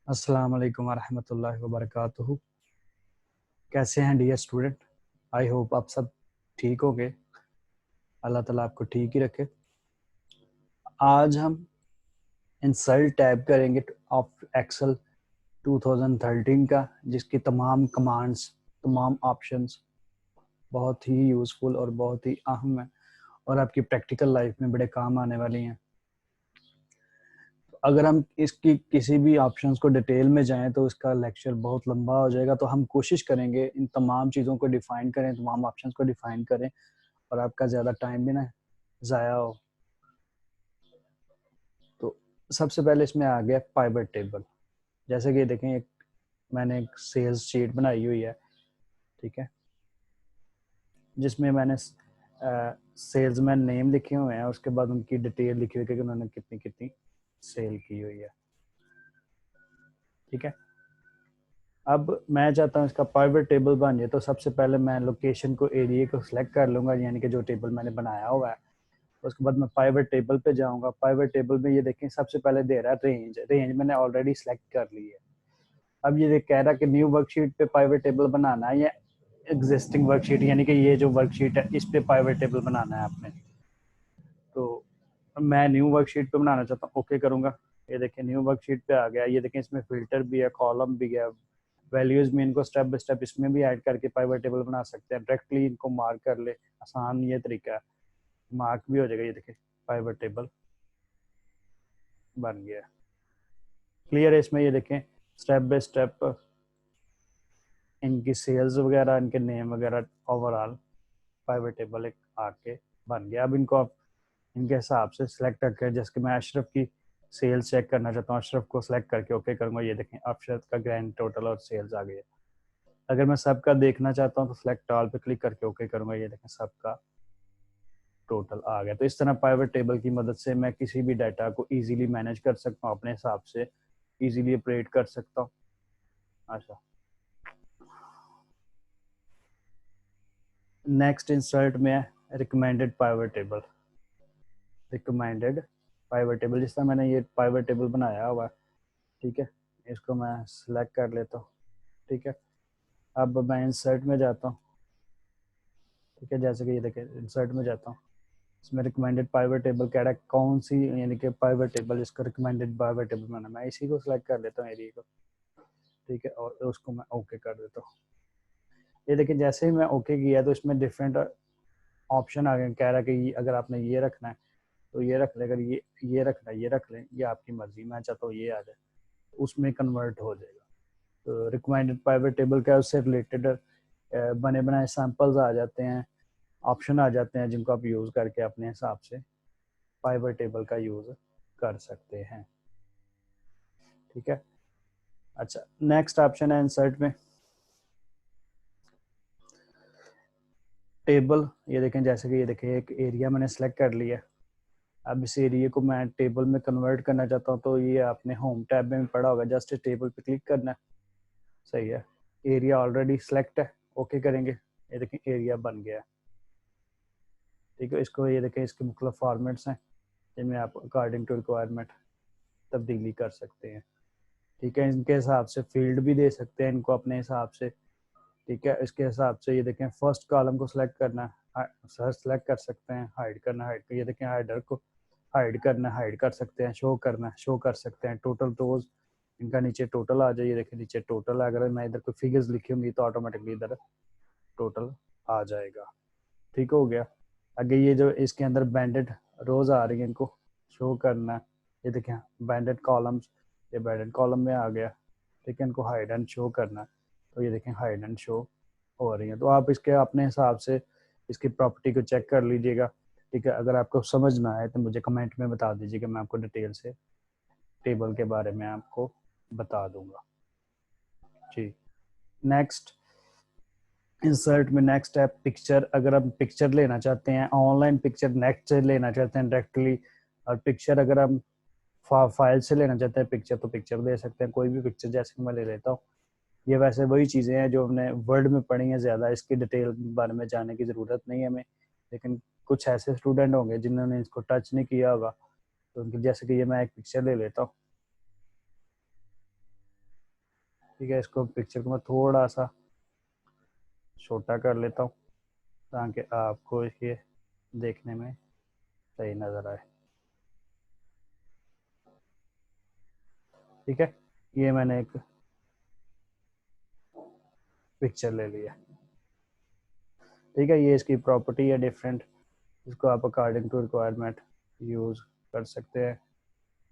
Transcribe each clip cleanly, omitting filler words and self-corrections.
अस्सलाम वालेकुम वरहमतुल्लाहि वबरकातुहू। कैसे हैं डियर स्टूडेंट? आई होप आप सब ठीक होंगे। अल्लाह ताला आपको ठीक ही रखे। आज हम इंसर्ट टैब करेंगे ऑफ एक्सेल 2013 का, जिसकी तमाम कमांड्स, तमाम ऑप्शंस बहुत ही यूज़फुल और बहुत ही अहम है और आपकी प्रैक्टिकल लाइफ में बड़े काम आने वाली हैं। अगर हम इसकी किसी भी ऑप्शंस को डिटेल में जाएं तो इसका लेक्चर बहुत लंबा हो जाएगा, तो हम कोशिश करेंगे इन तमाम चीज़ों को डिफ़ाइन करें, तमाम ऑप्शंस को डिफ़ाइन करें और आपका ज़्यादा टाइम भी ना ज़ाया हो। तो सबसे पहले इसमें आ गया पाइवट टेबल। जैसे कि देखें, मैंने एक सेल्स शीट बनाई हुई है, ठीक है, जिसमें मैंने सेल्समैन नेम लिखे हुए हैं, उसके बाद उनकी डिटेल लिखी हुई है कि उन्होंने कितनी कितनी सेल की हुई है, ठीक है। अब मैं चाहता हूँ इसका पाइवट टेबल बन जाए, तो सबसे पहले मैं लोकेशन को, एरिया को सिलेक्ट कर लूँगा, यानी कि जो टेबल मैंने बनाया हुआ है। उसके बाद मैं पाइवट टेबल पे जाऊँगा। पाइवट टेबल में ये देखें, सबसे पहले दे रहा है रेंज। रेंज मैंने ऑलरेडी सेलेक्ट कर ली है। अब ये कह रहा है कि न्यू वर्कशीट पे पाइवट टेबल बनाना है या एग्जिस्टिंग वर्कशीट, यानी कि ये जो वर्कशीट है इस पे पाइवट टेबल बनाना है आपने। तो मैं न्यू वर्कशीट पे बनाना चाहता हूँ, ओके करूँगा। ये देखें न्यू वर्कशीट पे आ गया। ये देखें इसमें फिल्टर भी है, कॉलम भी है, वैल्यूज में इनको स्टेप बाय स्टेप इसमें भी ऐड करके पाइवट टेबल बना सकते हैं। डायरेक्टली इनको मार्क कर ले, आसान ये तरीका है, मार्क भी हो जाएगा। ये देखें पाइवट टेबल बन गया, क्लियर है। इसमें ये देखें स्टेप बाय स्टेप इनकी सेल्स वगैरह, इनके नेम वगैरह, ओवरऑल पाइवट टेबल एक आके बन गया। अब इनको आप इनके हिसाब से सिलेक्ट करके, जैसे कि मैं अशरफ की सेल्स चेक करना चाहता हूँ, अशरफ को सिलेक्ट करके ओके करूँगा। ये देखें अशरफ का ग्रैंड टोटल और सेल्स आ गई है। अगर मैं सबका देखना चाहता हूँ तो सिलेक्ट ऑल पे क्लिक करके ओके करूँगा। ये देखें सबका टोटल आ गया। तो इस तरह पाइवट टेबल की मदद से मैं किसी भी डाटा को इजीली मैनेज कर सकता हूँ, अपने हिसाब से इजीली ऑपरेट कर सकता हूँ। अच्छा, नेक्स्ट इंसर्ट में है recommended pivot table. Recommended pivot table, जिस तरह मैंने ये पाइवट टेबल बनाया हुआ है, ठीक है, इसको मैं सिलेक्ट कर लेता हूँ, ठीक है। अब मैं इंसर्ट में जाता हूँ, ठीक है, जैसे कि ये देखें इंसर्ट में जाता हूँ, इसमें रिकमेंडेड पाइवट टेबल कह रहा है कौन सी, यानी कि पाइवट टेबल जिसका रिकमेंडेड पाइवट टेबल बनाना, मैं इसी को सिलेक्ट कर लेता हूँ, एरिया को, ठीक है, और उसको मैं ओके कर देता हूँ। ये देखिए जैसे ही मैं ओके किया तो इसमें डिफरेंट ऑप्शन आ गए। कह रहा है कि अगर आपने ये रखना है तो ये रख ले, अगर ये रखना है ये रख लें, ये आपकी मर्जी। मैं चाहता हूँ ये आ जाए, तो उसमें कन्वर्ट हो जाएगा। तो रिकमेंडेड प्राइवेट टेबल का उससे रिलेटेड बने बनाए सैम्पल्स आ जाते हैं, ऑप्शन आ जाते हैं, जिनको आप यूज़ करके अपने हिसाब से प्राइवेट टेबल का यूज़ कर सकते हैं, ठीक है। अच्छा, नेक्स्ट ऑप्शन है इंसर्ट में टेबल। ये देखें, जैसे कि ये देखें एक एरिया मैंने सेलेक्ट कर लिया। अब इस एरिया को मैं टेबल में कन्वर्ट करना चाहता हूँ, तो ये आपने होम टैब में पढ़ा होगा, जस्ट टेबल पे क्लिक करना है, सही है। एरिया ऑलरेडी सेलेक्ट है, ओके करेंगे। ये देखें एरिया बन गया, ठीक है। इसको ये देखें, इसके मुख्तलिफ फॉर्मेट्स हैं जिनमें आप अकॉर्डिंग टू रिक्वायरमेंट तब्दीली कर सकते हैं, ठीक है। इनके हिसाब से फील्ड भी दे सकते हैं इनको अपने हिसाब से, ठीक है। इसके हिसाब से ये देखें फर्स्ट कॉलम को सिलेक्ट करना है, सेलेक्ट कर सकते हैं, हाइड करना, हाइड, ये देखें हाइडर को हाइड करना, हाइड कर सकते हैं, शो करना, शो कर सकते हैं। टोटल रोज, इनका नीचे टोटल आ जाए, ये देखिए नीचे टोटल है। अगर मैं इधर कोई फिगर्स लिखी होंगी तो ऑटोमेटिकली इधर टोटल आ जाएगा, ठीक हो गया। आगे ये जो इसके अंदर बैंडेड रोज आ रही है, इनको शो करना है। ये देखें बैंडेड कॉलम्स, ये बैंडेड कॉलम में आ गया, ठीक है। इनको हाइड एंड शो करना है, तो ये देखें हाइड एंड शो हो रही है। तो आप इसके अपने हिसाब से इसकी प्रॉपर्टी को चेक कर लीजिएगा, ठीक है। अगर आपको समझ ना आए तो मुझे कमेंट में बता दीजिएगा, मैं आपको डिटेल से टेबल के बारे में आपको बता दूंगा जी। नेक्स्ट इंसर्ट में नेक्स्ट है पिक्चर। अगर हम पिक्चर लेना चाहते हैं, ऑनलाइन पिक्चर नेट से लेना चाहते हैं डायरेक्टली, और पिक्चर अगर हम फाइल से लेना चाहते हैं पिक्चर, तो पिक्चर ले सकते हैं, कोई भी पिक्चर, जैसे कि मैं ले लेता हूँ। ये वैसे वही चीज़ें हैं जो हमने वर्ड में पढ़ी हैं, ज़्यादा इसकी डिटेल के बारे में जानने की ज़रूरत नहीं है हमें। लेकिन कुछ ऐसे स्टूडेंट होंगे जिन्होंने इसको टच नहीं किया होगा, तो उनकी, जैसे कि ये मैं एक पिक्चर ले लेता हूँ, ठीक है, इसको पिक्चर को मैं थोड़ा सा छोटा कर लेता हूँ ताकि आपको ये देखने में सही नज़र आए। ठीक है, ये मैंने एक पिक्चर ले लिया। ठीक है, ये इसकी प्रॉपर्टी है डिफरेंट, इसको आप अकॉर्डिंग टू रिक्वायरमेंट यूज़ कर सकते हैं।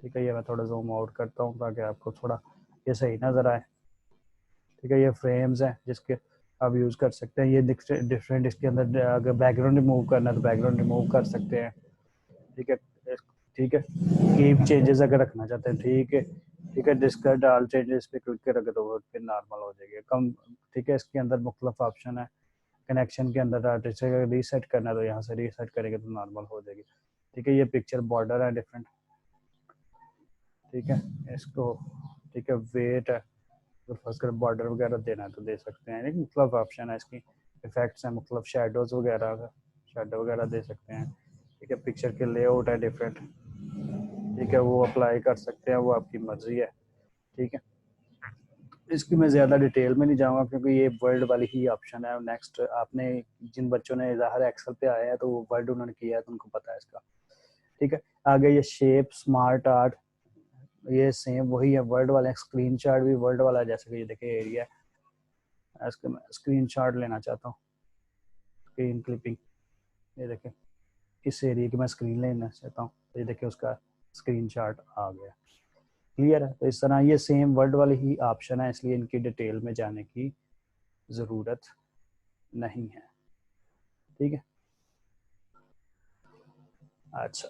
ठीक है, ये मैं थोड़ा जूम आउट करता हूँ ताकि आपको थोड़ा ये सही नज़र आए। ठीक है, ये फ्रेम्स हैं जिसके आप यूज़ कर सकते हैं। ये डिफरेंट इसके अंदर अगर बैकग्राउंड रिमूव करना है तो बैकग्राउंड रिमूव कर सकते हैं। ठीक है, ठीक है, कीप चेंजेस अगर रखना चाहते हैं। ठीक है, ठीक है, डिस्कट ऑल चेंजेस पे क्लिक करोगे तो वो फिर नॉर्मल हो जाएगी कम। ठीक है, इसके अंदर मुख्तलिफ ऑप्शन है। कनेक्शन के अंदर अगर रीसेट करना है तो यहाँ से रीसेट करेंगे तो नॉर्मल हो जाएगी। ठीक है, ये पिक्चर बॉर्डर है डिफरेंट। ठीक है, इसको ठीक है वेट है, तो फर्स्ट कर बॉर्डर वगैरह देना है तो दे सकते हैं। एक मुख्तलिफ ऑप्शन है इसकी, इफेक्ट्स हैं मुख्तलिफ, शेडोज़ वगैरह शेडो वगैरह दे सकते हैं। ठीक है, पिक्चर के लेआउट है डिफरेंट। ठीक है, वो अप्लाई कर सकते हैं, वो आपकी मर्जी है। ठीक है, इसकी मैं ज़्यादा डिटेल में नहीं जाऊँगा क्योंकि ये वर्ड वाली ही ऑप्शन है। नेक्स्ट आपने जिन बच्चों ने ज़ाहिर एक्सेल पे आया है तो वो वर्ड उन्होंने किया है तो उनको पता है इसका। ठीक है, आगे ये शेप स्मार्ट आर्ट, ये सेम वही है वर्ड वाले। स्क्रीन शॉट भी वर्ड वाला है, जैसे कि ये देखिए एरिया, इसका मैं स्क्रीन शॉट लेना चाहता हूँ, स्क्रीन क्लिपिंग। ये देखें, इस एरिया की मैं स्क्रीन लेना चाहता हूँ तो ये देखिए उसका स्क्रीन शॉट आ गया। क्लियर है, तो इस तरह ये सेम वर्ड वाली ही ऑप्शन है, इसलिए इनकी डिटेल में जाने की ज़रूरत नहीं है। ठीक है, अच्छा,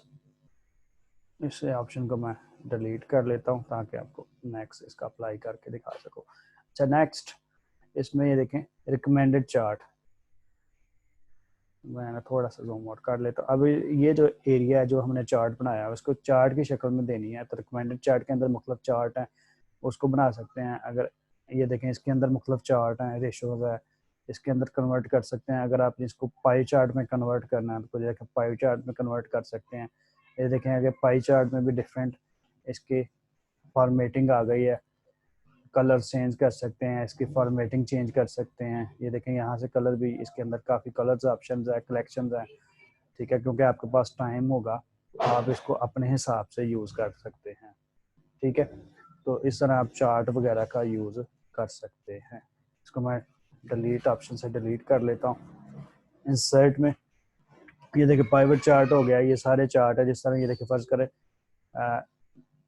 इस ऑप्शन को मैं डिलीट कर लेता हूँ ताकि आपको नेक्स्ट इसका अप्लाई करके दिखा सकूँ। अच्छा, नेक्स्ट इसमें ये देखें रिकमेंडेड चार्ट, मैं थोड़ा सा जूम आउट कर लेता हूँ। अब ये जो एरिया है जो हमने चार्ट बनाया है उसको चार्ट की शक्ल में देनी है, तो रिकमेंडेड चार्ट के अंदर मुख्तलिफ चार्ट हैं, उसको बना सकते हैं। अगर ये देखें इसके अंदर मुख्तलिफ चार्ट हैं, रेशोज है, इसके अंदर कन्वर्ट कर सकते हैं। अगर आपने इसको पाई चार्ट में कन्वर्ट करना है तो देखें पाई चार्ट में कन्वर्ट कर सकते हैं। ये देखें अगर पाई चार्ट में भी डिफरेंट इसकी फॉर्मेटिंग आ गई है, कलर चेंज कर सकते हैं, इसकी फॉर्मेटिंग चेंज कर सकते हैं। ये देखें यहाँ से कलर भी, इसके अंदर काफ़ी कलर्स ऑप्शन है, कलेक्शन है। ठीक है, क्योंकि आपके पास टाइम होगा आप इसको अपने हिसाब से यूज़ कर सकते हैं। ठीक है, तो इस तरह आप चार्ट वगैरह का यूज़ कर सकते हैं। इसको मैं डिलीट ऑप्शन से डिलीट कर लेता हूँ। इंसर्ट में ये देखिए पाइवट चार्ट हो गया, ये सारे चार्ट है। जिस तरह ये देखिए फर्ज करें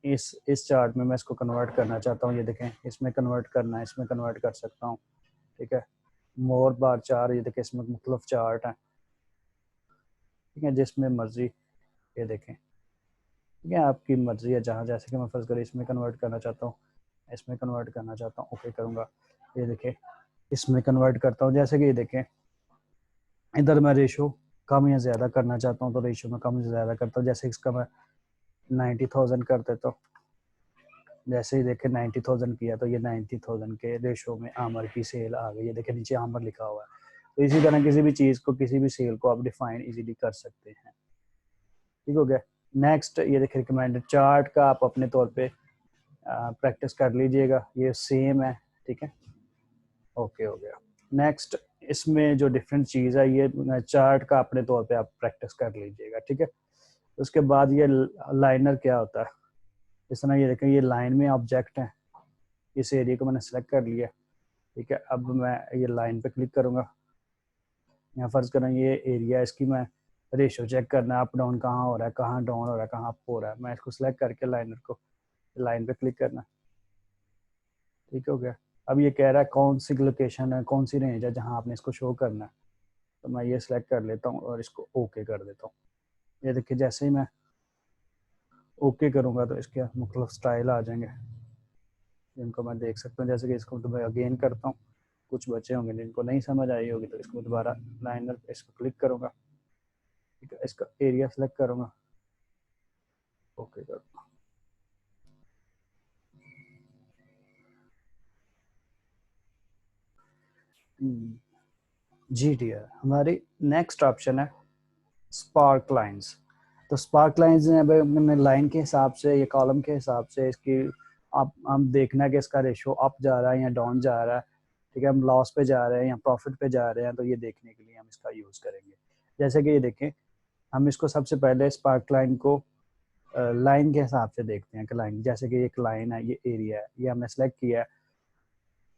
इस चार्ट में मैं इसको कन्वर्ट करना चाहता हूँ, ये देखें इसमें कन्वर्ट करना है, इसमें कन्वर्ट कर सकता हूँ। ठीक है, मोर बार चार, ये देखें इसमें मुख्तलिफ चार्ट हैं। ठीक है, जिसमें मर्जी ये देखें। ठीक है, आपकी मर्जी है, जहाँ जैसे कि मैं फर्ज करें इसमें कन्वर्ट करना चाहता हूँ, इसमें कन्वर्ट करना चाहता हूँ, ओके करूँगा। ये देखें इसमें कन्वर्ट करता हूँ, जैसे कि ये देखें इधर मैं रेशो कम या ज़्यादा करना चाहता हूँ तो रेशो में कम या ज़्यादा करता हूँ। जैसे इसका मैं 90,000 कर देता हूँ, जैसे ही देखे 90,000 किया तो ये 90,000 के रेशो में आमर की सेल आ गई। ये देखे नीचे आमर लिखा हुआ है। तो इसी तरह किसी भी चीज़ को, किसी भी सेल को आप डिफाइन इजीली कर सकते हैं। ठीक हो गया। नेक्स्ट ये देखिए रिकमेंडेड चार्ट का आप अपने तौर पे प्रैक्टिस कर लीजिएगा, ये सेम है। ठीक है, ओके हो गया। नेक्स्ट इसमें जो डिफरेंट चीज़ है ये चार्ट का अपने तौर पे आप प्रैक्टिस कर लीजिएगा। ठीक है, उसके बाद ये लाइनर क्या होता है, इस तरह ये देखें ये लाइन में ऑब्जेक्ट है, इस एरिया को मैंने सेलेक्ट कर लिया। ठीक है, अब मैं ये लाइन पे क्लिक करूँगा, यहाँ फर्ज करें ये एरिया, इसकी मैं रेशो चेक करना है, अप डाउन कहाँ हो रहा है, कहाँ डाउन हो रहा है, कहाँ अप हो रहा है। मैं इसको सेलेक्ट करके लाइनर को लाइन पे क्लिक करना। ठीक हो गया। अब ये कह रहा है कौन सी लोकेशन है, कौन सी रेंज है जहाँ आपने इसको शो करना है, तो मैं ये सिलेक्ट कर लेता हूँ और इसको ओके कर देता हूँ। ये देखिए जैसे ही मैं ओके करूँगा तो इसके मुख्तलिफ स्टाइल आ जाएंगे जिनको मैं देख सकता हूँ। जैसे कि इसको तो मैं अगेन करता हूँ, कुछ बच्चे होंगे जिनको नहीं समझ आई होगी तो इसको दोबारा लाइनर पे इसको क्लिक करूँगा। ठीक है, इसका एरिया सेलेक्ट करूँगा, ओके करूँगा। जी डियर, हमारी नेक्स्ट ऑप्शन है स्पार्क लाइंस। तो स्पार्क लाइंस मैंने लाइन के हिसाब से, ये कॉलम के हिसाब से इसकी आप हम देखना है कि इसका रेशो अप जा रहा है या डाउन जा रहा है, ठीक है, हम लॉस पे जा रहे हैं या प्रॉफिट पे जा रहे हैं, तो ये देखने के लिए हम इसका यूज़ करेंगे। जैसे कि ये देखें, हम इसको सबसे पहले स्पार्क लाइन को लाइन के हिसाब से देखते हैं कि लाइन, जैसे कि एक लाइन है, ये एरिया है, ये हमने सेलेक्ट किया है।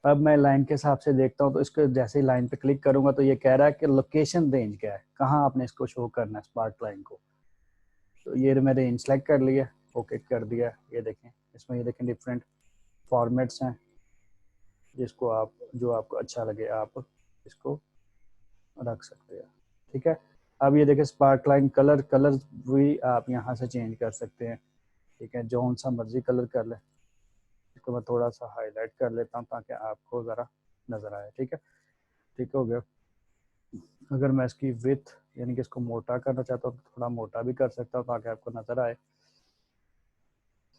अब मैं लाइन के हिसाब से देखता हूँ, तो इसको जैसे ही लाइन पे क्लिक करूंगा तो ये कह रहा है कि लोकेशन रेंज क्या है, कहाँ आपने इसको शो करना है स्पार्क लाइन को। तो ये मैंने रेंज सेलेक्ट कर लिया, ओके कर दिया। ये देखें, इसमें ये देखें डिफरेंट फॉर्मेट्स हैं, जिसको आप, जो आपको अच्छा लगे आप इसको रख सकते हैं, ठीक है। अब ये देखें स्पार्क लाइन कलर, कलर भी आप यहाँ से चेंज कर सकते हैं, ठीक है, जो सा मर्जी कलर कर ले। इसको मैं थोड़ा सा हाईलाइट कर लेता हूँ ताकि आपको ज़रा नज़र आए, ठीक है, ठीक हो गया। अगर मैं इसकी विथ यानी कि इसको मोटा करना चाहता हूँ तो थोड़ा मोटा भी कर सकता हूँ ताकि आपको नज़र आए।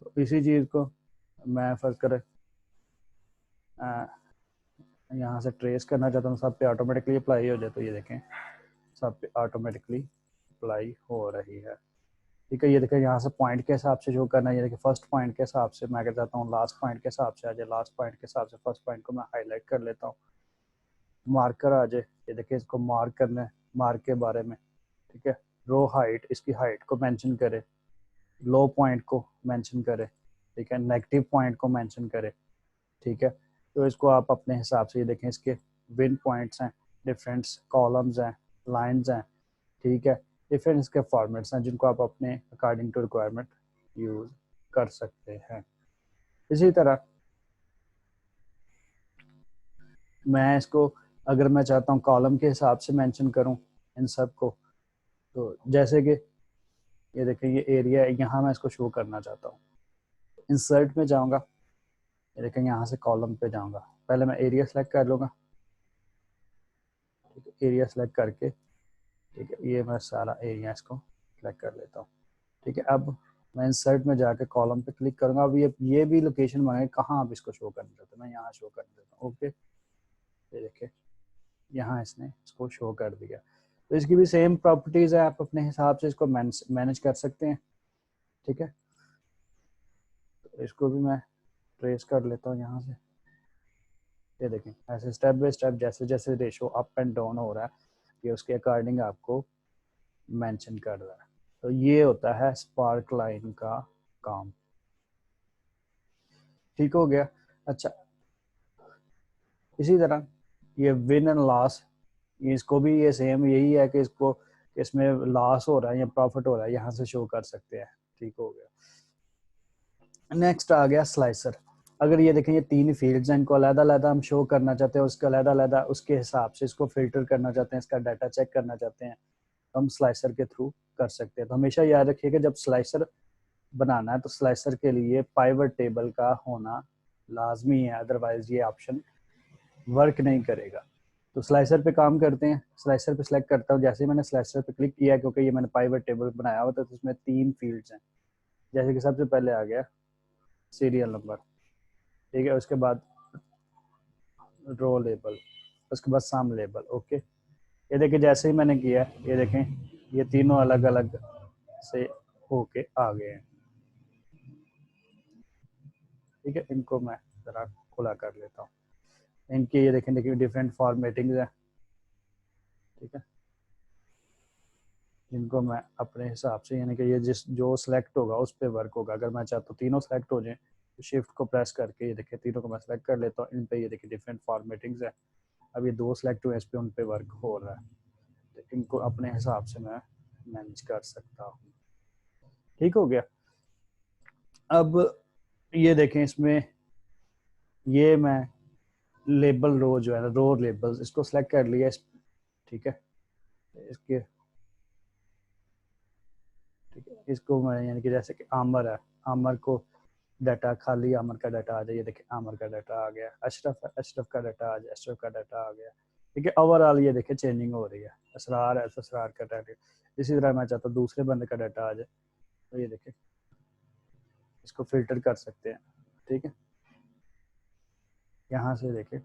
तो इसी चीज़ को मैं फर्ज करें यहाँ से ट्रेस करना चाहता हूँ, सब पे ऑटोमेटिकली अप्लाई हो जाए, तो ये देखें सब पे ऑटोमेटिकली अप्लाई हो रही है, ठीक है। ये देखें यहाँ से पॉइंट के हिसाब से जो करना है, ये देखिए फर्स्ट पॉइंट के हिसाब से मैं क्या चाहता हूँ लास्ट पॉइंट के हिसाब से आ जाए, लास्ट पॉइंट के हिसाब से फर्स्ट पॉइंट को मैं हाईलाइट कर लेता हूँ, मार्कर आ जाए। ये देखिए इसको मार्क करना है, मार्क के बारे में, ठीक है। रो हाइट, इसकी हाइट को मेंशन करे, लो पॉइंट को मेंशन करे, ठीक है, नेगेटिव पॉइंट को मेंशन करे, ठीक है। तो इसको आप अपने हिसाब से, ये देखें इसके विन पॉइंट्स हैं, डिफरेंट कॉलम्स हैं, लाइंस हैं, ठीक है, डिफरेंट इसके फॉर्मेट्स हैं जिनको आप अपने अकॉर्डिंग टू रिक्वायरमेंट यूज़ कर सकते हैं। इसी तरह मैं इसको, अगर मैं चाहता हूँ कॉलम के हिसाब से मेंशन करूँ इन सब को, तो जैसे कि ये देखें ये एरिया है, यहाँ मैं इसको शो करना चाहता हूँ, इंसर्ट में जाऊँगा, ये देखें यहाँ से कॉलम पे जाऊँगा, पहले मैं एरिया सेलेक्ट कर लूँगा, ठीक है, एरिया सेलेक्ट करके, ठीक है, ये मैं सारा एरिया इसको सेलेक्ट कर लेता हूँ, ठीक है। अब मैं इंसर्ट में जाके कॉलम पे क्लिक करूँगा। अब ये भी लोकेशन मांगे कहाँ आप इसको शो करना चाहते हैं, मैं यहाँ शो करना चाहता हूँ, ओके। ये देखिए यहाँ इसने इसको शो कर दिया। तो इसकी भी सेम प्रॉपर्टीज़ है, आप अपने हिसाब से इसको मैनेज कर सकते हैं, ठीक है। तो इसको भी मैं ट्रेस कर लेता हूँ यहाँ से। ये देखें ऐसे स्टेप बाय स्टेप जैसे जैसे रेशो अप एंड डाउन हो रहा है, ये उसके अकॉर्डिंग आपको मेंशन कर रहा है। तो ये होता है स्पार्क लाइन का काम, ठीक हो गया। अच्छा, इसी तरह ये विन एंड लॉस, इसको भी ये सेम यही है कि इसको, इसमें लॉस हो रहा है या प्रॉफिट हो रहा है, यहाँ से शो कर सकते हैं, ठीक हो गया। नेक्स्ट आ गया स्लाइसर। अगर ये देखें ये तीन फील्ड्स हैं, इनको अलग-अलग हम शो करना चाहते हैं, उसके अलग-अलग उसके हिसाब से इसको फिल्टर करना चाहते हैं, इसका डाटा चेक करना चाहते हैं, तो हम स्लाइसर के थ्रू कर सकते हैं। तो हमेशा याद रखिए कि जब स्लाइसर बनाना है तो स्लाइसर के लिए पाइवट टेबल का होना लाजमी है, अदरवाइज ये ऑप्शन वर्क नहीं करेगा। तो स्लाइसर पे काम करते हैं, स्लाइसर पे सिलेक्ट करता हूँ। जैसे ही मैंने स्लाइसर पे क्लिक किया, क्योंकि ये मैंने पाइवट टेबल बनाया हुआ था, तो इसमें तीन फील्ड्स हैं। जैसे कि सबसे पहले आ गया सीरियल नंबर, ठीक है, उसके बाद रो लेबल, उसके बाद सम लेबल, ओके। ये देखिए जैसे ही मैंने किया, ये देखें ये तीनों अलग अलग से होके आ गए हैं, ठीक है। इनको मैं ज़रा खुला कर लेता हूँ। इनके ये देखें देखिए डिफरेंट फॉर्मेटिंग है, ठीक है, जिनको मैं अपने हिसाब से, यानी कि ये जिस जो सिलेक्ट होगा उस पर वर्क होगा। अगर मैं चाहता हूँ तीनों सेलेक्ट हो जाए तो शिफ्ट को प्रेस करके ये देखिए तीनों को मैं सेलेक्ट कर लेता हूँ। इन पे ये देखिए डिफरेंट फॉर्मेटिंग्स है। अब ये दो सेलेक्ट हुए, इस पर उन पे वर्क हो रहा है, तो इनको अपने हिसाब से मैं मैनेज कर सकता हूँ, ठीक हो गया। अब ये देखें इसमें ये मैं लेबल रो जो है ना, रो लेबल्स, इसको सेलेक्ट कर लिया, ठीक है। इसके, ठीक है, इसको मैं यानी कि जैसे कि आमर है, आमर को डाटा खाली आमर का डाटा आ जाए, ये देखिए आमर का डाटा आ गया। अशरफ है, अशरफ का डाटा आ जाए, अशरफ का डाटा आ गया, ठीक है। ओवरऑल ये देखिए चेंजिंग हो रही है। असरार है तो असरार का डाटा, इसी तरह मैं चाहता हूँ दूसरे बंदे का डाटा आ जाए, तो ये देखिए इसको फिल्टर कर सकते हैं, ठीक है। यहाँ से देखिए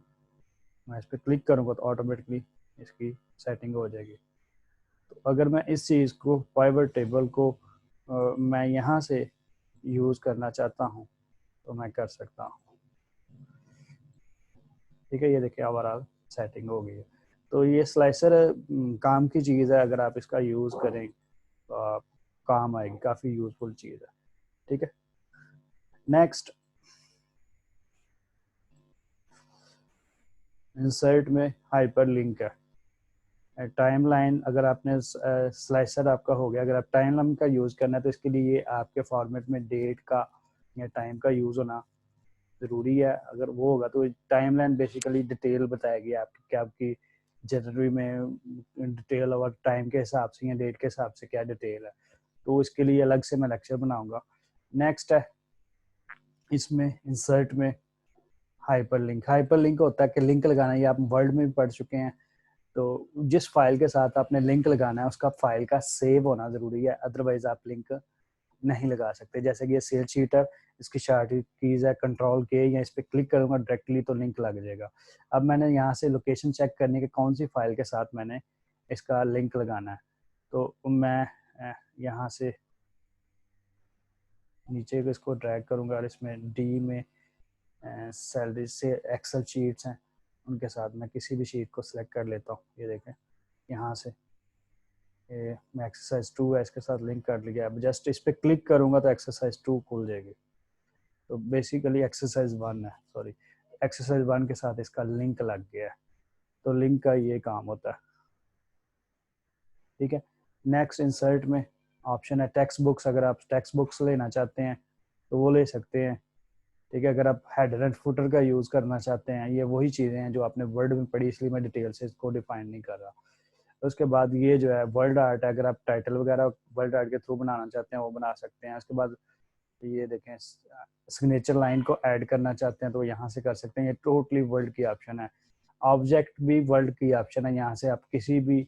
मैं इस पर क्लिक करूँगा तो ऑटोमेटिकली इसकी सेटिंग हो जाएगी। तो अगर मैं इस चीज़ को पाइवट टेबल को मैं यहाँ से यूज़ करना चाहता हूँ, तो मैं कर सकता हूँ। ठीक है, ये देखिए ओवरऑल सेटिंग हो गई है। तो ये स्लाइसर काम की चीज़ है, अगर आप इसका यूज़ करें तो आप काम आएगी, काफ़ी यूज़फुल चीज़ है। ठीक है, नेक्स्ट इंसर्ट में हाइपर लिंक है। टाइमलाइन, अगर आपने स्लाइसर आपका हो गया, अगर आप टाइमलाइन का यूज़ करना है तो इसके लिए आपके फॉर्मेट में डेट का या टाइम का यूज़ होना ज़रूरी है। अगर वो होगा तो टाइमलाइन बेसिकली डिटेल बताएगी आपकी कि आपकी जनवरी में डिटेल और टाइम के हिसाब से या डेट के हिसाब से क्या डिटेल है, तो इसके लिए अलग से मैं लेक्चर बनाऊंगा। नेक्स्ट है इसमें इंसर्ट में हाइपरलिंक। हाइपरलिंक होता है कि लिंक लगाना, ये आप वर्ड में भी पढ़ चुके हैं। तो जिस फाइल के साथ आपने लिंक लगाना है उसका फाइल का सेव होना ज़रूरी है, अदरवाइज आप लिंक नहीं लगा सकते। जैसे कि ये सेल शीट है, इसकी शार्ट कीज़ है कंट्रोल के, या इस पर क्लिक करूंगा डायरेक्टली तो लिंक लग जाएगा। अब मैंने यहाँ से लोकेशन चेक करनी है कि कौन सी फाइल के साथ मैंने इसका लिंक लगाना है। तो मैं यहाँ से नीचे को इसको ड्रैग करूंगा और इसमें डी में सैलरी से एक्सेल शीट्स हैं, उनके साथ मैं किसी भी शीट को सिलेक्ट कर लेता हूँ। ये देखें यहाँ से मैं एक्सरसाइज 2 है, इसके साथ लिंक कर लिया। अब जस्ट इस पर क्लिक करूंगा तो एक्सरसाइज 2 खुल जाएगी। तो बेसिकली एक्सरसाइज 1 है, सॉरी एक्सरसाइज 1 के साथ इसका लिंक लग गया है। तो लिंक का ये काम होता है। ठीक है, नेक्स्ट इंसर्ट में ऑप्शन है टेक्स्ट बुक्स। अगर आप टेक्स्ट बुक्स लेना चाहते हैं तो वो ले सकते हैं। ठीक है, अगर आप हेडर एंड फुटर का यूज़ करना चाहते हैं, ये वही चीज़ें हैं जो आपने वर्ड में पढ़ी, इसलिए मैं डिटेल से इसको डिफाइन नहीं कर रहा। उसके बाद ये जो है वर्ड आर्ट है, अगर आप टाइटल वगैरह वर्ड आर्ट के थ्रू बनाना चाहते हैं वो बना सकते हैं। उसके बाद ये देखें सिग्नेचर लाइन को ऐड करना चाहते हैं तो यहाँ से कर सकते हैं। ये टोटली वर्ड की ऑप्शन है। ऑब्जेक्ट भी वर्ड की ऑप्शन है, यहाँ से आप किसी भी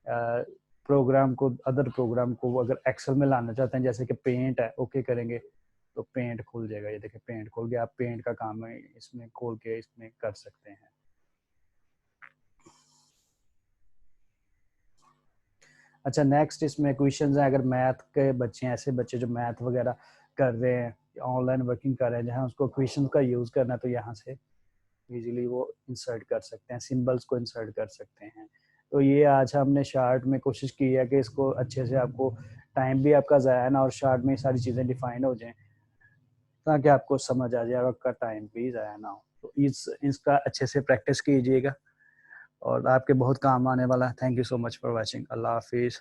प्रोग्राम को, अदर प्रोग्राम को अगर एक्सेल में लाना चाहते हैं, जैसे कि पेंट है, ओके करेंगे तो पेंट खुल जाएगा। ये देखिए पेंट खुल गया, आप पेंट का काम है इसमें खोल के इसमें कर सकते हैं। अच्छा, नेक्स्ट इसमें क्वेश्चंस हैं। अगर मैथ के बच्चे हैं, ऐसे बच्चे जो मैथ वगैरह कर रहे हैं, ऑनलाइन वर्किंग कर रहे हैं, जहाँ उसको क्वेश्चन का यूज़ करना है तो यहाँ से इजीली वो इंसर्ट कर सकते हैं, सिंबल्स को इंसर्ट कर सकते हैं। तो ये आज हमने शार्ट में कोशिश की है कि इसको अच्छे से, आपको टाइम भी आपका ज़ाया ना और शार्ट में सारी चीज़ें डिफाइन हो जाएं, ताकि आपको समझ आ जाए और आपका टाइम भी ज़ाया ना हो। तो इसका अच्छे से प्रैक्टिस कीजिएगा और आपके बहुत काम आने वाला है। Thank you so much for watching. अल्लाह हाफिज़।